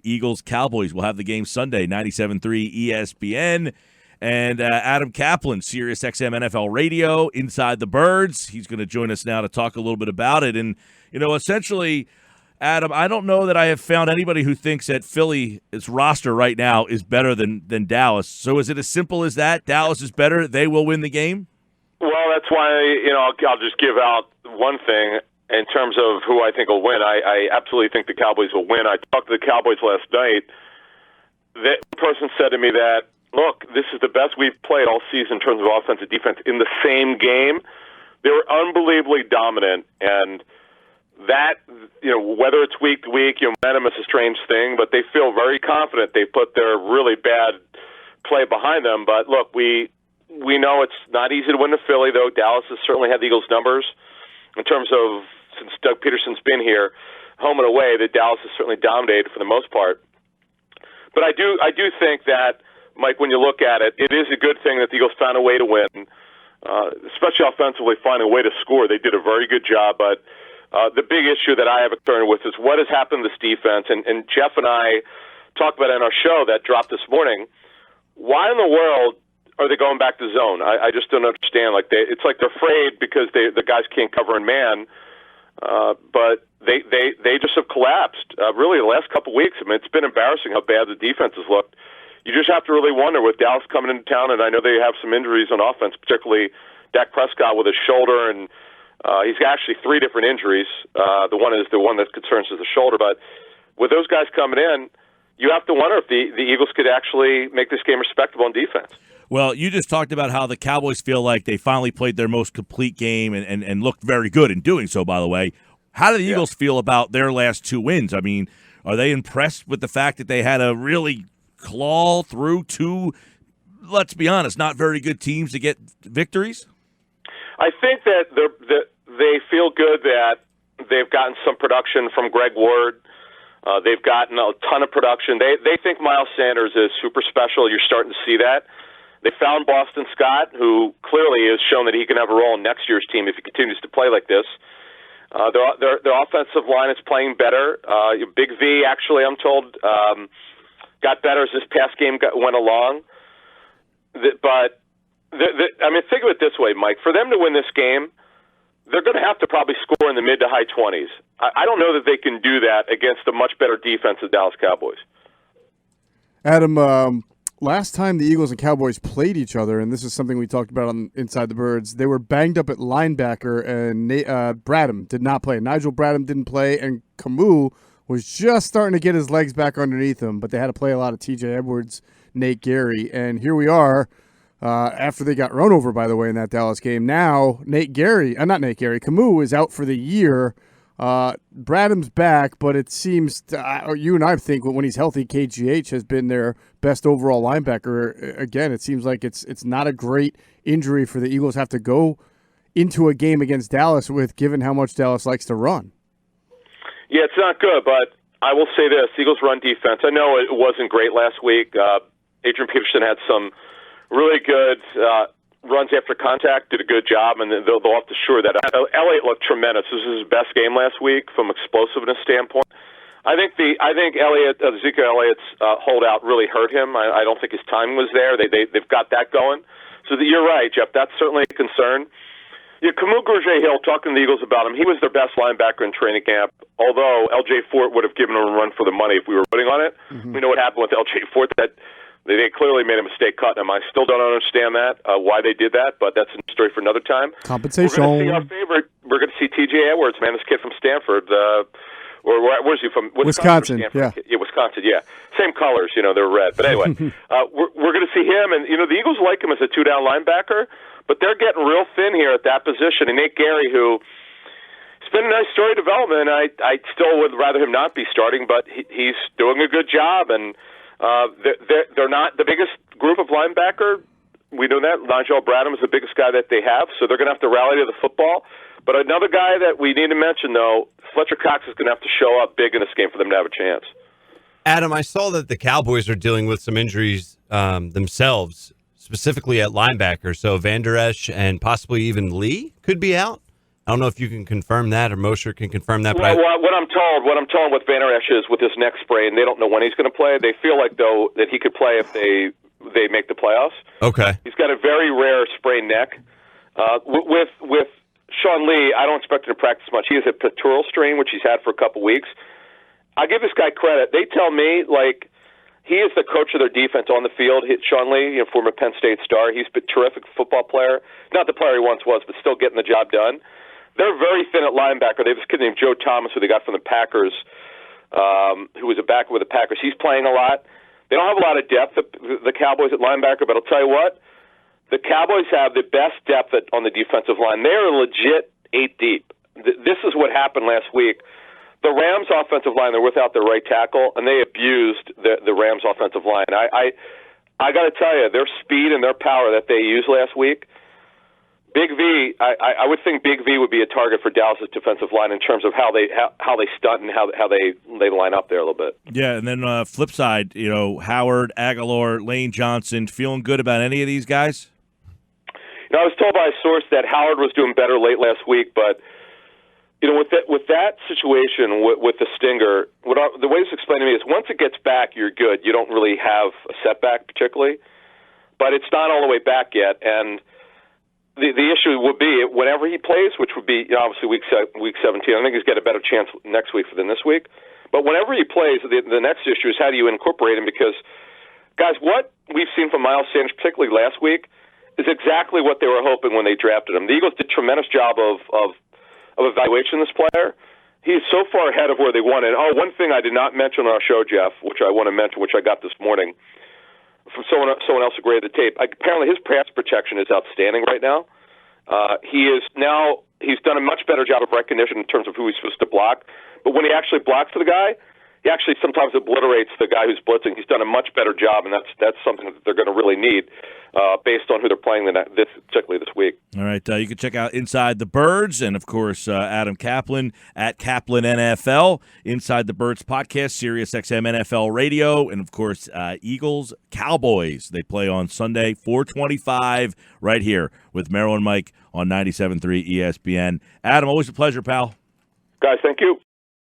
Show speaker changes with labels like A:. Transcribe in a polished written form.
A: Eagles Cowboys. We'll have the game Sunday, 97.3 ESPN. And Adam Caplan, SiriusXM NFL Radio, Inside the Birds. He's going to join us now to talk a little bit about it. And, essentially, Adam, I don't know that I have found anybody who thinks that Philly's roster right now is better than Dallas. So is it as simple as that? Dallas is better. They will win the game?
B: Well, that's why, I'll just give out one thing in terms of who I think will win. I absolutely think the Cowboys will win. I talked to the Cowboys last night. That person said to me that, look, this is the best we've played all season in terms of offense and defense in the same game. They were unbelievably dominant, and that, whether it's week to week, momentum is a strange thing, but they feel very confident they put their really bad play behind them. But look, we know it's not easy to win to Philly, though. Dallas has certainly had the Eagles' numbers in terms of, since Doug Peterson's been here, home and away, that Dallas has certainly dominated for the most part. But I do think that, Mike, when you look at it, it is a good thing that the Eagles found a way to win, especially offensively, finding a way to score. They did a very good job, but the big issue that I have a concern with is what has happened to this defense. And Jeff and I talked about it on our show that dropped this morning. Why in the world are they going back to zone? I just don't understand. It's like they're afraid because the guys can't cover in man, but they just have collapsed. Really, the last couple of weeks. I mean, it's been embarrassing how bad the defense has looked. You just have to really wonder with Dallas coming into town, and I know they have some injuries on offense, particularly Dak Prescott with his shoulder, and he's got actually 3 different injuries. The one is the one that concerns is the shoulder, but with those guys coming in, you have to wonder if the Eagles could actually make this game respectable on defense.
A: Well, you just talked about how the Cowboys feel like they finally played their most complete game and looked very good in doing so, by the way. How do the Eagles feel about their last 2 wins? I mean, are they impressed with the fact that they had to really claw through 2, let's be honest, not very good teams to get victories? I
B: think that they feel good that they've gotten some production from Greg Ward. They've gotten a ton of production. They think Miles Sanders is super special. You're starting to see that. They found Boston Scott, who clearly has shown that he can have a role in next year's team if he continues to play like this. Their offensive line is playing better. Big V, actually, I'm told, got better as this past game went along. But, think of it this way, Mike. For them to win this game, they're going to have to probably score in the mid to high 20s. I don't know that they can do that against a much better defense of the Dallas Cowboys.
C: Adam, last time the Eagles and Cowboys played each other, and this is something we talked about on Inside the Birds, they were banged up at linebacker, and Bradham did not play. Nigel Bradham didn't play, and Camus was just starting to get his legs back underneath him, but they had to play a lot of T.J. Edwards, Nate Gary, and here we are after they got run over, by the way, in that Dallas game. Now, Camus is out for the year. Bradham's back, but it seems, you and I think, when he's healthy, KGH has been their best overall linebacker. Again, it seems like it's not a great injury for the Eagles have to go into a game against Dallas with, given how much Dallas likes to run.
B: Yeah, it's not good, but I will say this. Eagles run defense. I know it wasn't great last week. Adrian Peterson had some really good runs after contact, did a good job, and they'll have to assure that. Elliott looked tremendous. This is his best game last week from explosiveness standpoint. I think Ezekiel Elliott's holdout really hurt him. I don't think his timing was there. They've got that going. So you're right, Jeff. That's certainly a concern. Yeah, Camus Hill, talking to the Eagles about him, he was their best linebacker in training camp, although L.J. Fort would have given him a run for the money if we were putting on it. Mm-hmm. We know what happened with L.J. Fort. That they clearly made a mistake cutting him. I still don't understand that, why they did that, but that's a story for another time.
C: Compensation.
B: We're going to see our favorite. We're going to see T.J. Edwards, man, this kid from Stanford. Where's he from?
C: Wisconsin.
B: Yeah, Wisconsin. Yeah, same colors. They're red. But anyway, we're going to see him, and the Eagles like him as a 2-down linebacker, but they're getting real thin here at that position. And Nate Gary, who it's been a nice story development. I still would rather him not be starting, but he's doing a good job, and they're not the biggest group of linebacker. We know that Nigel Bradham is the biggest guy that they have, so they're going to have to rally to the football. But another guy that we need to mention, though, Fletcher Cox is going to have to show up big in this game for them to have a chance.
D: Adam, I saw that the Cowboys are dealing with some injuries themselves, specifically at linebacker. So Van Der Esch and possibly even Lee could be out. I don't know if you can confirm that or Mosher can confirm that.
B: Well, what I'm told with Van Der Esch is with his neck sprain, they don't know when he's going to play. They feel like, though, that he could play if they make the playoffs.
D: Okay.
B: He's got a very rare sprained neck. With Sean Lee, I don't expect him to practice much. He has a pectoral strain, which he's had for a couple weeks. I give this guy credit. They tell me, like, he is the coach of their defense on the field. Sean Lee, former Penn State star, he's a terrific football player. Not the player he once was, but still getting the job done. They're very thin at linebacker. They have this kid named Joe Thomas, who they got from the Packers, who was a backer with the Packers. He's playing a lot. They don't have a lot of depth, the Cowboys at linebacker, but I'll tell you what, the Cowboys have the best depth on the defensive line. They are legit 8 deep. This is what happened last week. The Rams' offensive line, they're without their right tackle, and they abused the Rams' offensive line. I got to tell you, their speed and their power that they used last week, Big V, I would think Big V would be a target for Dallas' defensive line in terms of how they stunt and how they line up there a little bit.
A: Yeah, and then flip side, Howard, Aguilar, Lane Johnson, feeling good about any of these guys?
B: I was told by a source that Howard was doing better late last week, but with that situation with the stinger, the way it's explained to me is once it gets back, you're good. You don't really have a setback particularly, but it's not all the way back yet. And the issue would be whenever he plays, which would be obviously week 17. I think he's got a better chance next week than this week. But whenever he plays, the next issue is how do you incorporate him? Because, guys, what we've seen from Miles Sanders, particularly last week, is exactly what they were hoping when they drafted him. The Eagles did a tremendous job of evaluation of this player. He's so far ahead of where they wanted. Oh, one thing I did not mention on our show, Jeff, which I want to mention, which I got this morning from someone else who graded the tape. Apparently, his pass protection is outstanding right now. He's done a much better job of recognition in terms of who he's supposed to block. But when he actually blocks for the guy, he actually sometimes obliterates the guy who's blitzing. He's done a much better job, and that's something that they're going to really need based on who they're playing particularly this week.
A: All right, you can check out Inside the Birds and, of course, Adam Caplan at Caplan NFL, Inside the Birds podcast, SiriusXM NFL Radio, and, of course, Eagles, Cowboys. They play on Sunday, 4:25, right here with Merrill and Mike on 97.3 ESPN. Adam, always a pleasure, pal.
B: Guys, thank you.